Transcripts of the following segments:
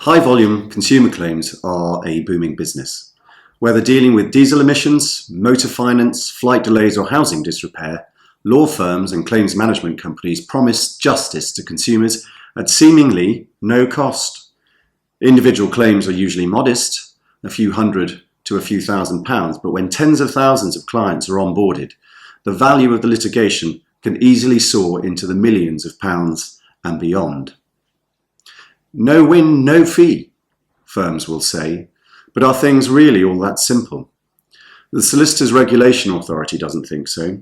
High-volume consumer claims are a booming business. Whether dealing with diesel emissions, motor finance, flight delays or housing disrepair, law firms and claims management companies promise justice to consumers at seemingly no cost. Individual claims are usually modest, a few hundred to a few £1,000s, but when tens of thousands of clients are onboarded, the value of the litigation can easily soar into the millions of pounds and beyond. No win, no fee, firms will say, but are things really all that simple? The Solicitors Regulation Authority doesn't think so.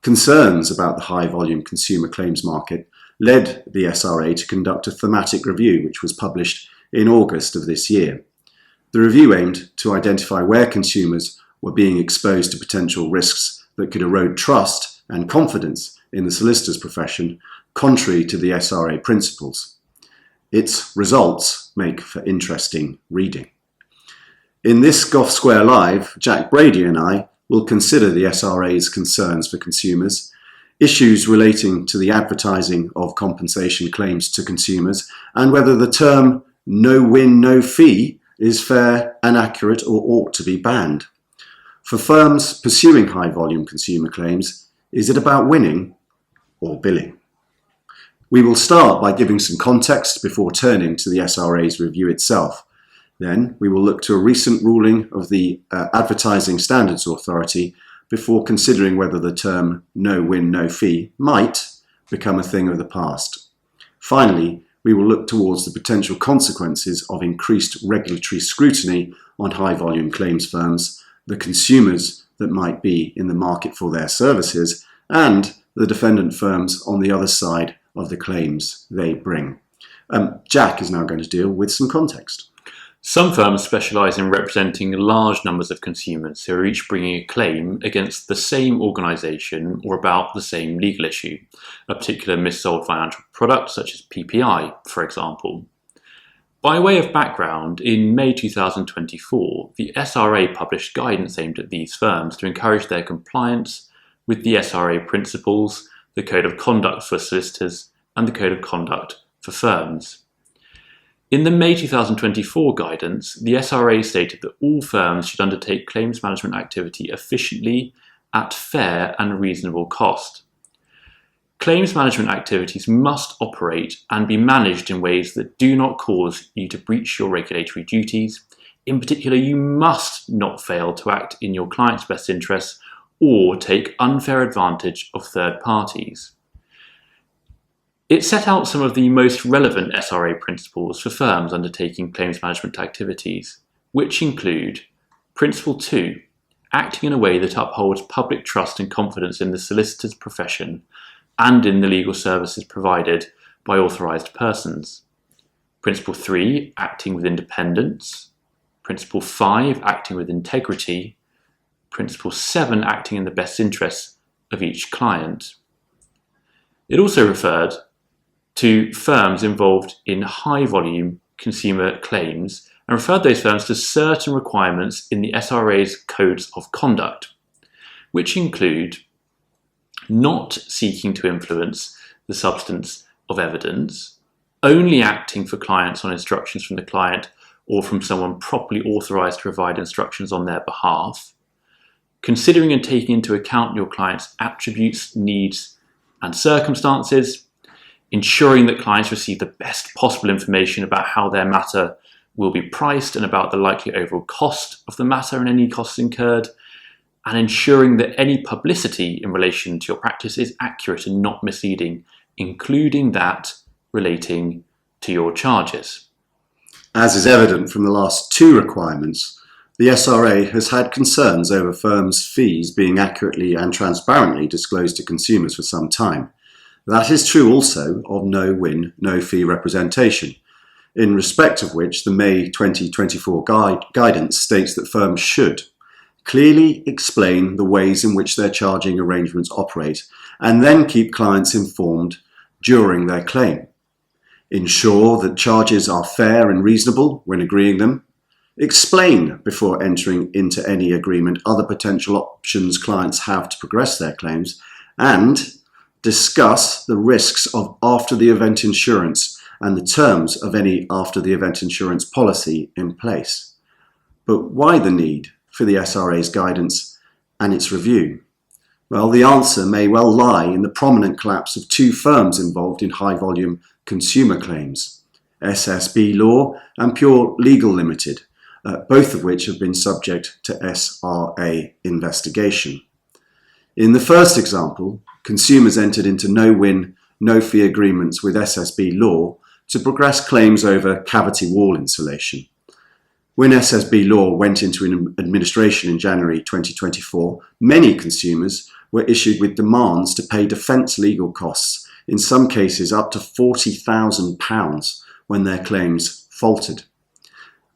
Concerns about the high-volume consumer claims market led the SRA to conduct a thematic review, which was published in August of this year. The review aimed to identify where consumers were being exposed to potential risks that could erode trust and confidence in the solicitor's profession, contrary to the SRA principles. Its results make for interesting reading. In this Gough Square Live, Jack Brady and I will consider the SRA's concerns for consumers, issues relating to the advertising of compensation claims to consumers, and whether the term no win, no fee is fair and accurate or ought to be banned. For firms pursuing high-volume consumer claims, is it about winning or billing? We will start by giving some context before turning to the SRA's review itself. Then we will look to a recent ruling of the Advertising Standards Authority before considering whether the term no win, no fee might become a thing of the past. Finally, we will look towards the potential consequences of increased regulatory scrutiny on high-volume claims firms, the consumers that might be in the market for their services, and the defendant firms on the other side of the claims they bring. Jack is now going to deal with some context. Some firms specialise in representing large numbers of consumers who are each bringing a claim against the same organisation or about the same legal issue, a particular missold financial product such as PPI, for example. By way of background, in May 2024, the SRA published guidance aimed at these firms to encourage their compliance with the SRA principles, the Code of Conduct for solicitors, and the Code of Conduct for firms. In the May 2024 guidance, the SRA stated that all firms should undertake claims management activity efficiently at fair and reasonable cost. Claims management activities must operate and be managed in ways that do not cause you to breach your regulatory duties. In particular, you must not fail to act in your client's best interests or take unfair advantage of third parties. It set out some of the most relevant SRA principles for firms undertaking claims management activities, which include Principle 2, acting in a way that upholds public trust and confidence in the solicitor's profession and in the legal services provided by authorised persons. Principle 3, acting with independence. Principle 5, acting with integrity. Principle 7, acting in the best interests of each client. It also referred to firms involved in high-volume consumer claims and referred those firms to certain requirements in the SRA's codes of conduct, which include not seeking to influence the substance of evidence, only acting for clients on instructions from the client or from someone properly authorised to provide instructions on their behalf, considering and taking into account your client's attributes, needs, and circumstances, ensuring that clients receive the best possible information about how their matter will be priced and about the likely overall cost of the matter and any costs incurred, and ensuring that any publicity in relation to your practice is accurate and not misleading, including that relating to your charges. As is evident from the last two requirements, the SRA has had concerns over firms' fees being accurately and transparently disclosed to consumers for some time. That is true also of no win, no fee representation, in respect of which the May 2024 guidance states that firms should clearly explain the ways in which their charging arrangements operate and then keep clients informed during their claim. Ensure that charges are fair and reasonable when agreeing them. Explain before entering into any agreement other potential options clients have to progress their claims, and discuss the risks of after-the-event insurance and the terms of any after-the-event insurance policy in place. But why the need for the SRA's guidance and its review? Well, the answer may well lie in the prominent collapse of two firms involved in high-volume consumer claims, SSB Law and Pure Legal Limited, both of which have been subject to SRA investigation. In the first example, consumers entered into no-win, no-fee agreements with SSB Law to progress claims over cavity wall insulation. When SSB Law went into administration in January 2024, many consumers were issued with demands to pay defence legal costs, in some cases up to £40,000 when their claims faltered.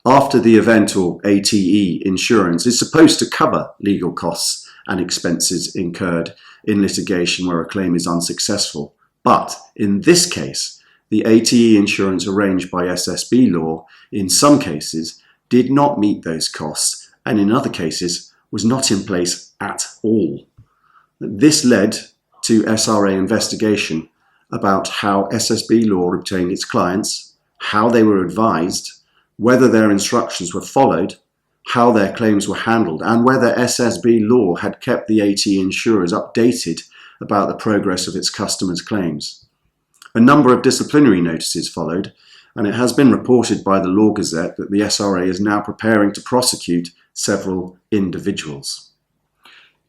After the event, or ATE insurance, is supposed to cover legal costs and expenses incurred in litigation where a claim is unsuccessful. But in this case, the ATE insurance arranged by SSB Law in some cases did not meet those costs, and in other cases was not in place at all. This led to SRA investigation about how SSB Law obtained its clients, how they were advised, whether their instructions were followed, how their claims were handled, and whether SSB Law had kept the ATE insurers updated about the progress of its customers' claims. A number of disciplinary notices followed, and it has been reported by the Law Gazette that the SRA is now preparing to prosecute several individuals.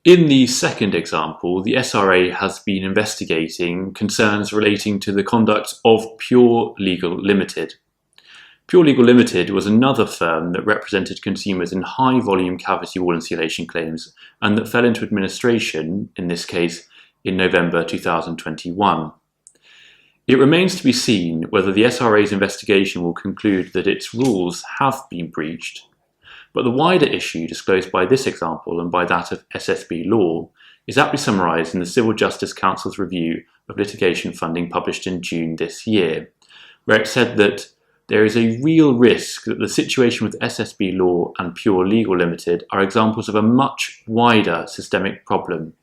In the second example, the SRA has been investigating concerns relating to the conduct of Pure Legal Limited. Pure Legal Limited was another firm that represented consumers in high-volume cavity wall insulation claims and that fell into administration, in this case, in November 2021. It remains to be seen whether the SRA's investigation will conclude that its rules have been breached, but the wider issue disclosed by this example and by that of SSB Law is aptly summarised in the Civil Justice Council's review of litigation funding published in June this year, where it said that there is a real risk that the situation with SSB Law and Pure Legal Limited are examples of a much wider systemic problem.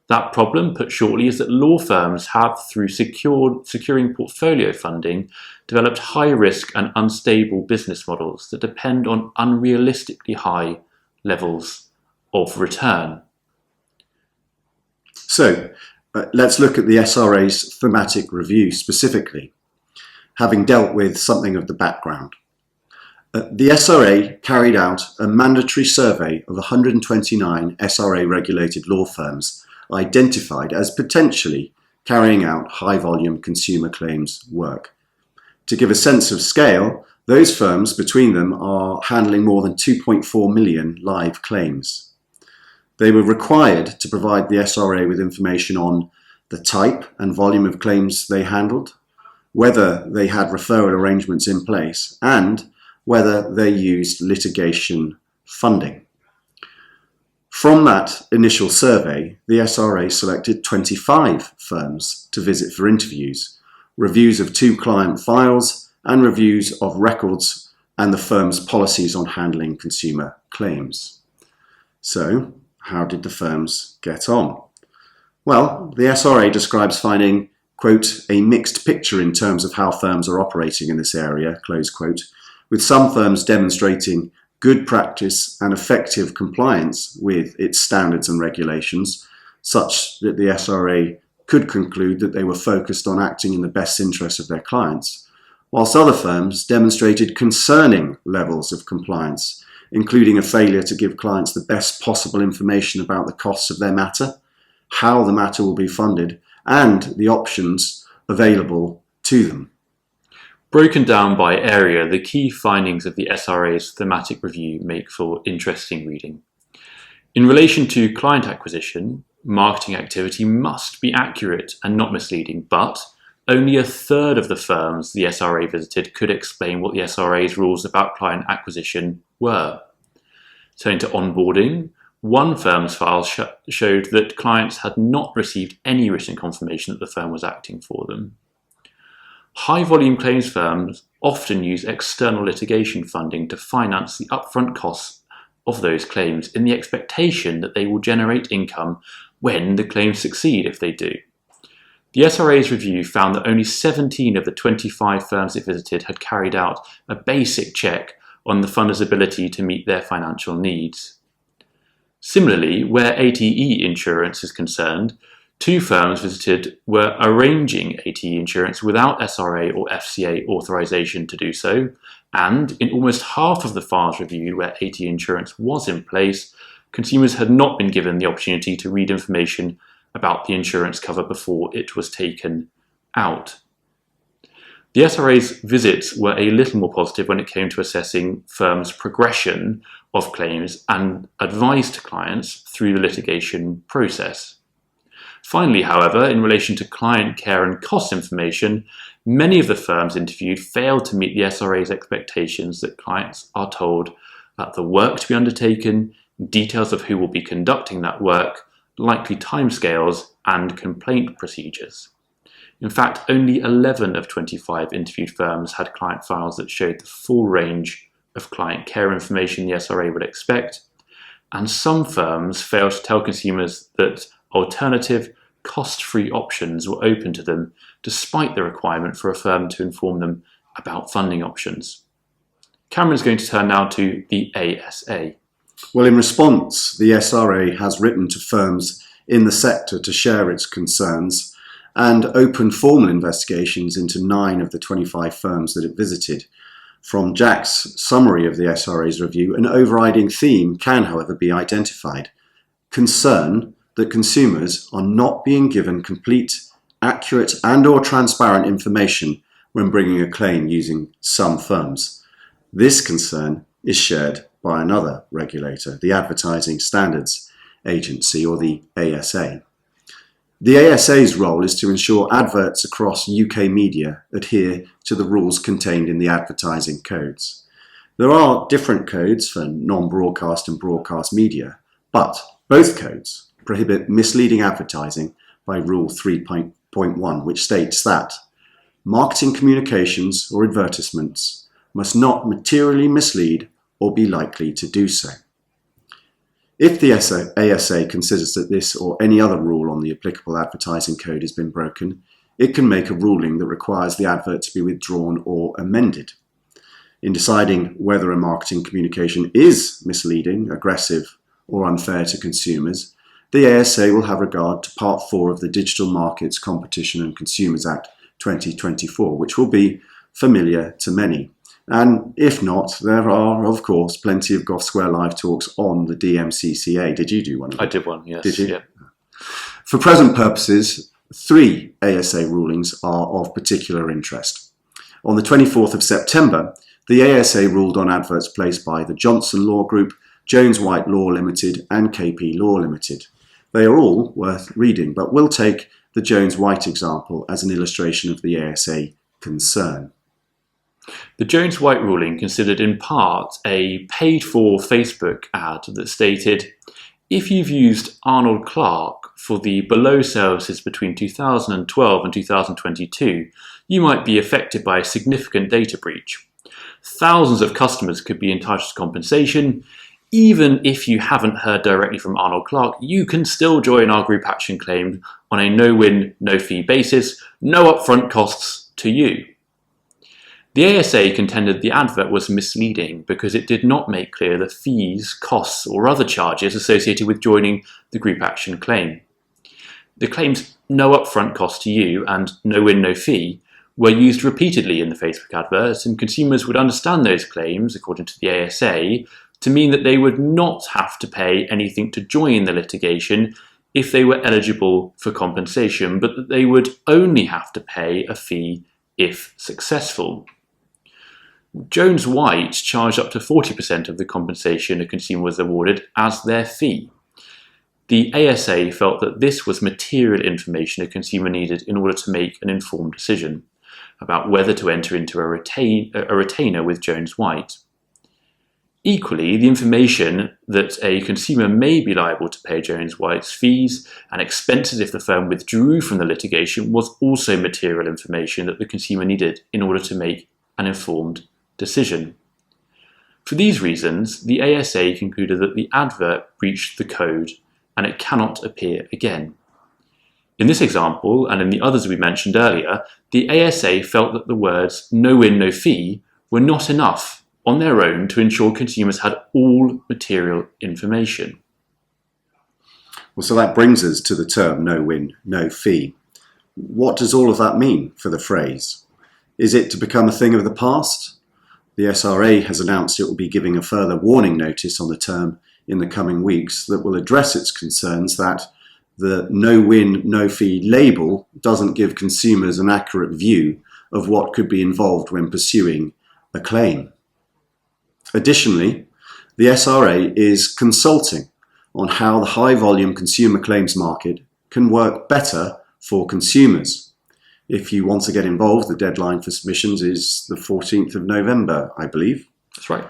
That problem, put shortly, is that law firms have, through securing portfolio funding, developed high-risk and unstable business models that depend on unrealistically high levels of return. So, let's look at the SRA's thematic review specifically, having dealt with something of the background. The SRA carried out a mandatory survey of 129 SRA-regulated law firms identified as potentially carrying out high-volume consumer claims work. To give a sense of scale, those firms between them are handling more than 2.4 million live claims. They were required to provide the SRA with information on the type and volume of claims they handled, whether they had referral arrangements in place, and whether they used litigation funding. From that initial survey, the SRA selected 25 firms to visit for interviews, reviews of 2 client files, and reviews of records and the firm's policies on handling consumer claims. So, how did the firms get on? Well, the SRA describes finding, quote, a mixed picture in terms of how firms are operating in this area, close quote, with some firms demonstrating good practice and effective compliance with its standards and regulations, such that the SRA could conclude that they were focused on acting in the best interest of their clients, whilst other firms demonstrated concerning levels of compliance, including a failure to give clients the best possible information about the costs of their matter, how the matter will be funded, and the options available to them. Broken down by area, the key findings of the SRA's thematic review make for interesting reading. In relation to client acquisition, marketing activity must be accurate and not misleading, but only a third of the firms the SRA visited could explain what the SRA's rules about client acquisition were. Turning to onboarding, one firm's file showed that clients had not received any written confirmation that the firm was acting for them. High-volume claims firms often use external litigation funding to finance the upfront costs of those claims in the expectation that they will generate income when the claims succeed if they do. The SRA's review found that only 17 of the 25 firms it visited had carried out a basic check on the funder's ability to meet their financial needs. Similarly, where ATE insurance is concerned, 2 firms visited were arranging ATE insurance without SRA or FCA authorization to do so, and in almost half of the files reviewed where ATE insurance was in place, consumers had not been given the opportunity to read information about the insurance cover before it was taken out. The SRA's visits were a little more positive when it came to assessing firms' progression of claims and advice to clients through the litigation process. Finally, however, in relation to client care and cost information, many of the firms interviewed failed to meet the SRA's expectations that clients are told that the work to be undertaken, details of who will be conducting that work, likely timescales, and complaint procedures. In fact, only 11 of 25 interviewed firms had client files that showed the full range of client care information the SRA would expect, and some firms failed to tell consumers that alternative, cost-free options were open to them, despite the requirement for a firm to inform them about funding options. Cameron's going to turn now to the ASA. Well, in response, the SRA has written to firms in the sector to share its concerns and opened formal investigations into 9 of the 25 firms that it visited. From Jack's summary of the SRA's review, an overriding theme can, however, be identified: concern that consumers are not being given complete, accurate and/or transparent information when bringing a claim using some firms. This concern is shared by another regulator, the Advertising Standards Agency, or the ASA. The ASA's role is to ensure adverts across UK media adhere to the rules contained in the advertising codes. There are different codes for non-broadcast and broadcast media, but both codes prohibit misleading advertising by Rule 3.1, which states that marketing communications or advertisements must not materially mislead or be likely to do so. If the ASA considers that this or any other rule on the applicable advertising code has been broken, it can make a ruling that requires the advert to be withdrawn or amended. In deciding whether a marketing communication is misleading, aggressive, or unfair to consumers, the ASA will have regard to Part 4 of the Digital Markets Competition and Consumers Act 2024, which will be familiar to many. And if not, there are, of course, plenty of Gough Square Live talks on the DMCCA. Did you do one of them? I did one, yes. Did you? Yeah. For present purposes, 3 ASA rulings are of particular interest. On the 24th of September, the ASA ruled on adverts placed by the Johnson Law Group, Jones White Law Limited and KP Law Limited. They are all worth reading, but we'll take the Jones White example as an illustration of the ASA concern. The Jones White ruling considered in part a paid-for Facebook ad that stated, if you've used Arnold Clark for the below services between 2012 and 2022, you might be affected by a significant data breach. Thousands of customers could be entitled to compensation. Even if you haven't heard directly from Arnold Clark, you can still join our group action claim on a no-win, no-fee basis, no upfront costs to you. The ASA contended the advert was misleading because it did not make clear the fees, costs, or other charges associated with joining the group action claim. The claims no upfront cost to you and no win, no fee were used repeatedly in the Facebook advert, and consumers would understand those claims, according to the ASA, to mean that they would not have to pay anything to join the litigation if they were eligible for compensation, but that they would only have to pay a fee if successful. Jones White charged up to 40% of the compensation a consumer was awarded as their fee. The ASA felt that this was material information a consumer needed in order to make an informed decision about whether to enter into a retainer with Jones White. Equally, the information that a consumer may be liable to pay Jones White's fees and expenses if the firm withdrew from the litigation was also material information that the consumer needed in order to make an informed decision. For these reasons, the ASA concluded that the advert breached the code and it cannot appear again. In this example, and in the others we mentioned earlier, the ASA felt that the words "no win, no fee" were not enough on their own to ensure consumers had all material information. Well, so that brings us to the term "no win, no fee." What does all of that mean for the phrase? Is it to become a thing of the past? The SRA has announced it will be giving a further warning notice on the term in the coming weeks that will address its concerns that the no win, no fee label doesn't give consumers an accurate view of what could be involved when pursuing a claim. Additionally, the SRA is consulting on how the high volume consumer claims market can work better for consumers. If you want to get involved, the deadline for submissions is the 14th of November, I believe. That's right.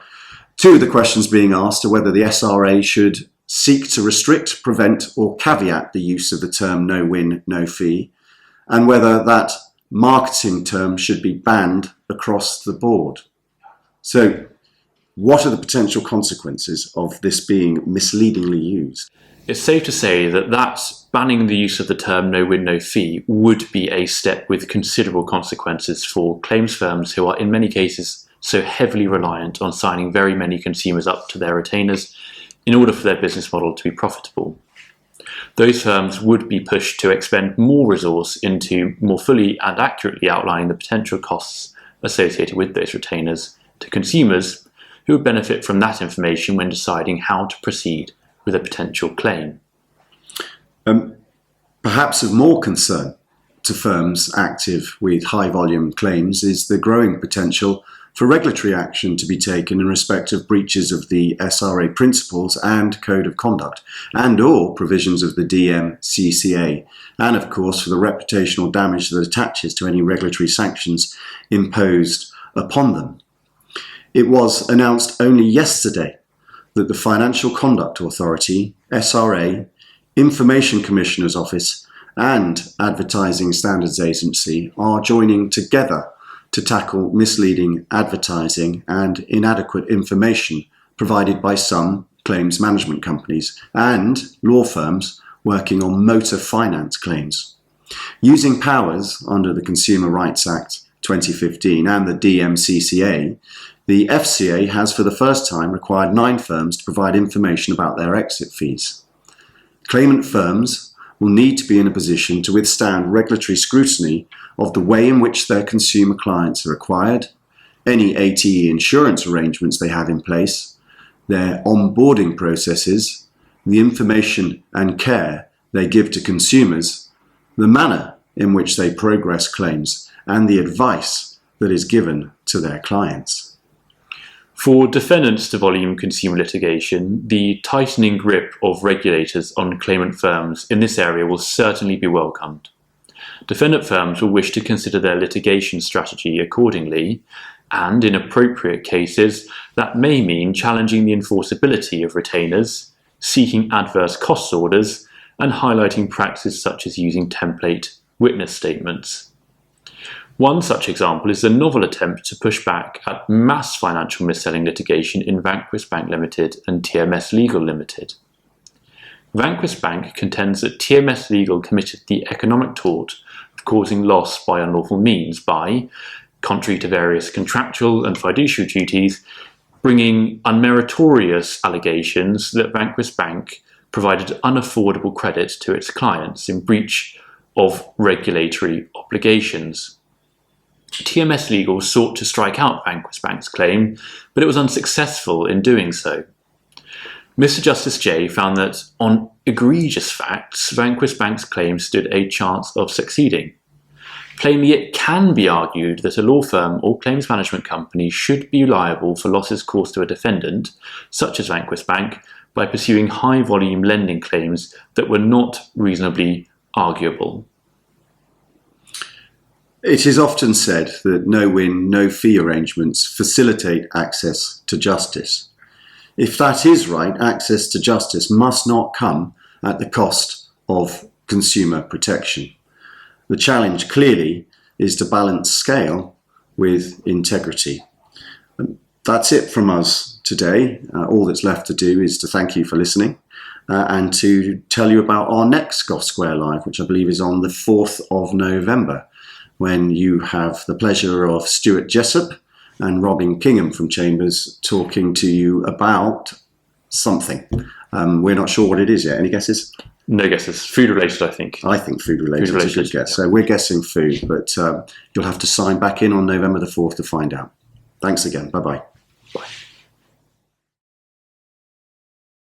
Two of the questions being asked are whether the SRA should seek to restrict, prevent, or caveat the use of the term no win, no fee, and whether that marketing term should be banned across the board. So, what are the potential consequences of this being misleadingly used? It's safe to say that banning the use of the term no win, no fee would be a step with considerable consequences for claims firms who are in many cases so heavily reliant on signing very many consumers up to their retainers in order for their business model to be profitable. Those firms would be pushed to expend more resource into more fully and accurately outlining the potential costs associated with those retainers to consumers who would benefit from that information when deciding how to proceed with a potential claim. Perhaps of more concern to firms active with high volume claims is the growing potential for regulatory action to be taken in respect of breaches of the SRA principles and code of conduct, and or provisions of the DMCCA, and of course for the reputational damage that attaches to any regulatory sanctions imposed upon them. It was announced only yesterday that the Financial Conduct Authority, SRA, Information Commissioner's Office and Advertising Standards Agency are joining together to tackle misleading advertising and inadequate information provided by some claims management companies and law firms working on motor finance claims. Using powers under the Consumer Rights Act 2015 and the DMCCA, the FCA has for the first time required 9 firms to provide information about their exit fees. Claimant firms will need to be in a position to withstand regulatory scrutiny of the way in which their consumer clients are acquired, any ATE insurance arrangements they have in place, their onboarding processes, the information and care they give to consumers, the manner in which they progress claims, and the advice that is given to their clients. For defendants to volume consumer litigation, the tightening grip of regulators on claimant firms in this area will certainly be welcomed. Defendant firms will wish to consider their litigation strategy accordingly, and in appropriate cases, that may mean challenging the enforceability of retainers, seeking adverse cost orders, and highlighting practices such as using template witness statements. One such example is the novel attempt to push back at mass financial mis-selling litigation in Vanquis Bank Limited and TMS Legal Limited. Vanquis Bank contends that TMS Legal committed the economic tort of causing loss by unlawful means by, contrary to various contractual and fiduciary duties, bringing unmeritorious allegations that Vanquis Bank provided unaffordable credit to its clients in breach of regulatory obligations. TMS Legal sought to strike out Vanquis Bank's claim, but it was unsuccessful in doing so. Mr. Justice J found that, on egregious facts, Vanquis Bank's claim stood a chance of succeeding. Plainly, it can be argued that a law firm or claims management company should be liable for losses caused to a defendant, such as Vanquis Bank, by pursuing high-volume lending claims that were not reasonably arguable. It is often said that no-win, no-fee arrangements facilitate access to justice. If that is right, access to justice must not come at the cost of consumer protection. The challenge clearly is to balance scale with integrity. That's it from us today. All that's left to do is to thank you for listening. and to tell you about our next Goth Square Live, which I believe is on the 4th of November, when you have the pleasure of Stuart Jessup and Robin Kingham from Chambers talking to you about something. We're not sure what it is yet. Any guesses? No guesses. Food related, I think. I think food related is a good guess. Yeah. So we're guessing food, but you'll have to sign back in on November the 4th to find out. Thanks again. Bye-bye.